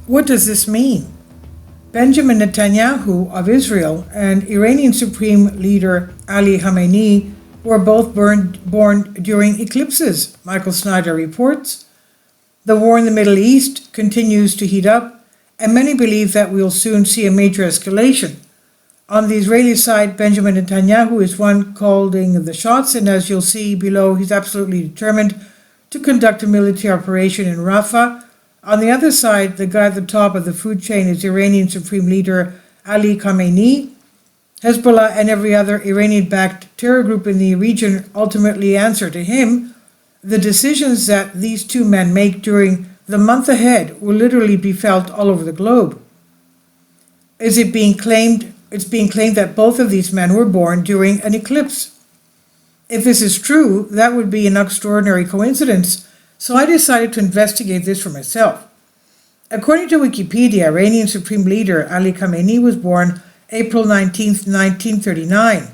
What does this mean? Benjamin Netanyahu of Israel and Iranian Supreme Leader Ali Khamenei were both born during eclipses, Michael Snyder reports. The war in the Middle East continues to heat up, and many believe that we'll soon see a major escalation. On the Israeli side, Benjamin Netanyahu is one calling the shots, and as you'll see below, he's absolutely determined to conduct a military operation in Rafah. On the other side, the guy at the top of the food chain is Iranian Supreme Leader Ali Khamenei. Hezbollah and every other Iranian-backed terror group in the region ultimately answer to him. The decisions that these two men make during the month ahead will literally be felt all over the globe. It's being claimed that both of these men were born during an eclipse. If this is true, that would be an extraordinary coincidence, so I decided to investigate this for myself. According to Wikipedia, Iranian Supreme Leader Ali Khamenei was born April 19, 1939.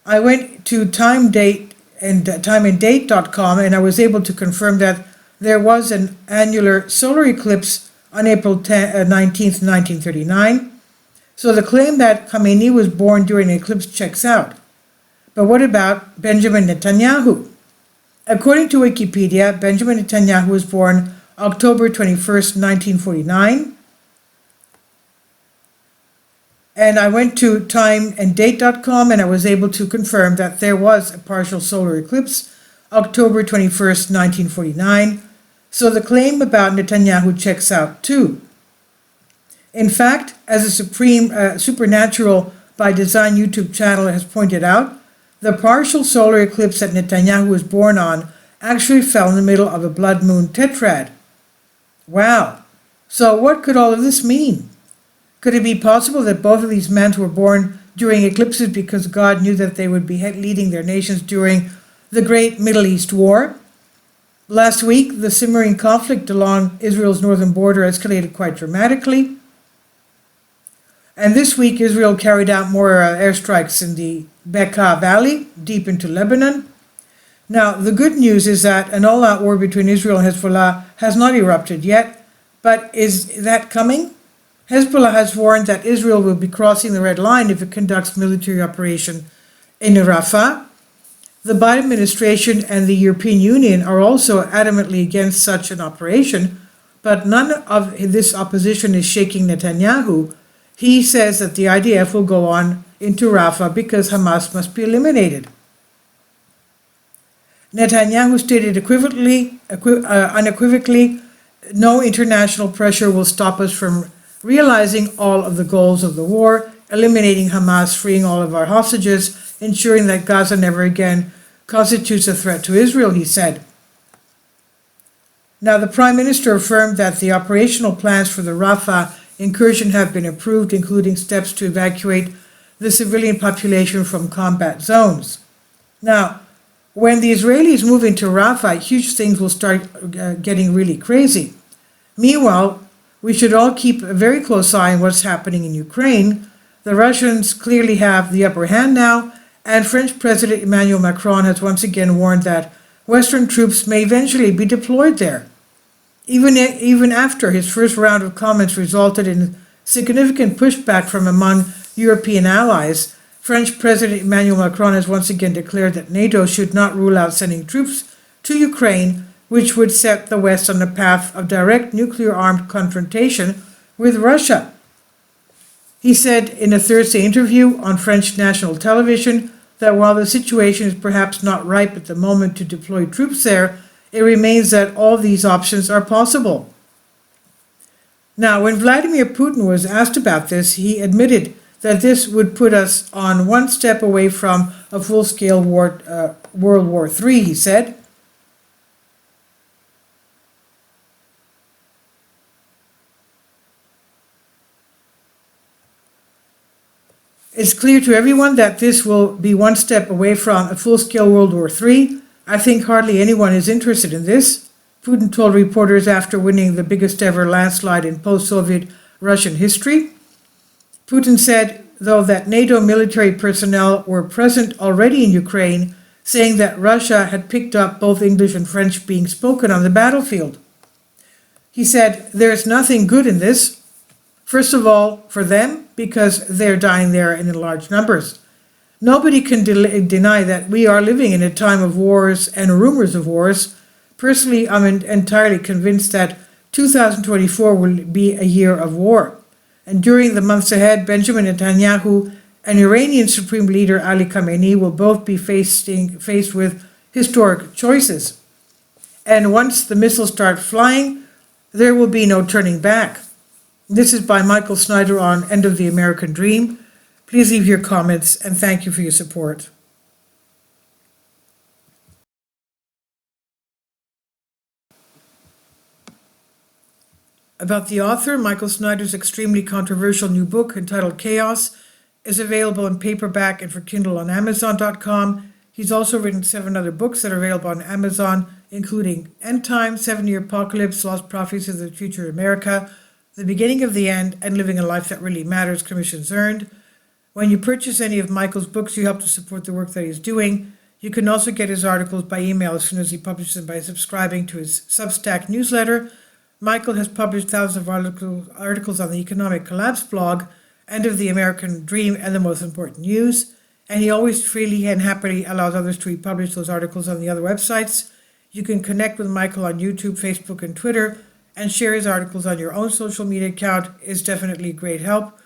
I went to timeanddate.com and I was able to confirm that there was an annular solar eclipse on April 19, 1939. So the claim that Khamenei was born during an eclipse checks out. But what about Benjamin Netanyahu? According to Wikipedia, Benjamin Netanyahu was born October 21st, 1949. And I went to timeanddate.com and I was able to confirm that there was a partial solar eclipse, October 21st, 1949. So the claim about Netanyahu checks out too. In fact, as a Supernatural by Design YouTube channel has pointed out, the partial solar eclipse that Netanyahu was born on actually fell in the middle of a blood moon tetrad. Wow. So what could all of this mean? Could it be possible that both of these men were born during eclipses because God knew that they would be leading their nations during the Great Middle East War? Last week, the simmering conflict along Israel's northern border escalated quite dramatically. And this week, Israel carried out more airstrikes in the Bekaa Valley, deep into Lebanon. Now, the good news is that an all-out war between Israel and Hezbollah has not erupted yet, but is that coming? Hezbollah has warned that Israel will be crossing the red line if it conducts military operation in Rafah. The Biden administration and the European Union are also adamantly against such an operation, but none of this opposition is shaking Netanyahu. He says that the IDF will go on into Rafah because Hamas must be eliminated. Netanyahu stated unequivocally, no international pressure will stop us from realizing all of the goals of the war, eliminating Hamas, freeing all of our hostages, ensuring that Gaza never again constitutes a threat to Israel, he said. Now, the Prime Minister affirmed that the operational plans for the Rafah incursion have been approved, including steps to evacuate the civilian population from combat zones. Now, when the Israelis move into Rafah, huge things will start getting really crazy. Meanwhile, we should all keep a very close eye on what's happening in Ukraine. The Russians clearly have the upper hand now, and French President Emmanuel Macron has once again warned that Western troops may eventually be deployed there. Even after his first round of comments resulted in significant pushback from among European allies, French President Emmanuel Macron has once again declared that NATO should not rule out sending troops to Ukraine, which would set the West on a path of direct nuclear-armed confrontation with Russia. He said in a Thursday interview on French national television that while the situation is perhaps not ripe at the moment to deploy troops there, it remains that all these options are possible. Now, when Vladimir Putin was asked about this, he admitted that this would put us on one step away from a full-scale war, World War III, he said. It's clear to everyone that this will be one step away from a full-scale World War III. I think hardly anyone is interested in this, Putin told reporters after winning the biggest ever landslide in post-Soviet Russian history. Putin said, though, that NATO military personnel were present already in Ukraine, saying that Russia had picked up both English and French being spoken on the battlefield. He said, "There's nothing good in this. First of all, for them, because they're dying there and in large numbers. Nobody can deny that we are living in a time of wars and rumors of wars. Personally, I'm entirely convinced that 2024 will be a year of war. And during the months ahead, Benjamin Netanyahu and Iranian Supreme Leader Ali Khamenei will both be faced with historic choices. And once the missiles start flying, there will be no turning back." This is by Michael Snyder on End of the American Dream. Please leave your comments, and thank you for your support. About the author, Michael Snyder's extremely controversial new book entitled Chaos is available in paperback and for Kindle on Amazon.com. He's also written 7 other books that are available on Amazon, including End Time, 7-Year Apocalypse, Lost Prophecies of the Future of America, The Beginning of the End, and Living a Life That Really Matters, commissions earned. When you purchase any of Michael's books, you help to support the work that he's doing. You can also get his articles by email as soon as he publishes them by subscribing to his Substack newsletter. Michael has published thousands of articles on the Economic Collapse blog, End of the American Dream, and The Most Important News. And he always freely and happily allows others to republish those articles on the other websites. You can connect with Michael on YouTube, Facebook, and Twitter, and share his articles on your own social media account is definitely a great help.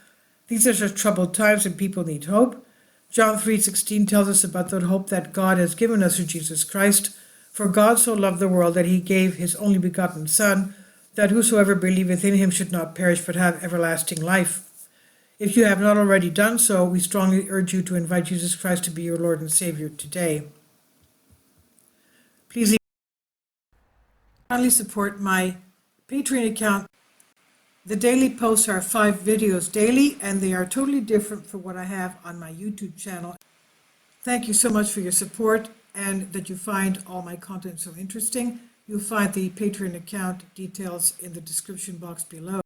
These are just troubled times and people need hope. John 3:16 tells us about the hope that God has given us through Jesus Christ. For God so loved the world that he gave his only begotten Son, that whosoever believeth in him should not perish but have everlasting life. If you have not already done so, we strongly urge you to invite Jesus Christ to be your Lord and Savior today. Please kindly support my Patreon account. The daily posts are 5 videos daily, and they are totally different from what I have on my YouTube channel. Thank you so much for your support and that you find all my content so interesting. You'll find the Patreon account details in the description box below.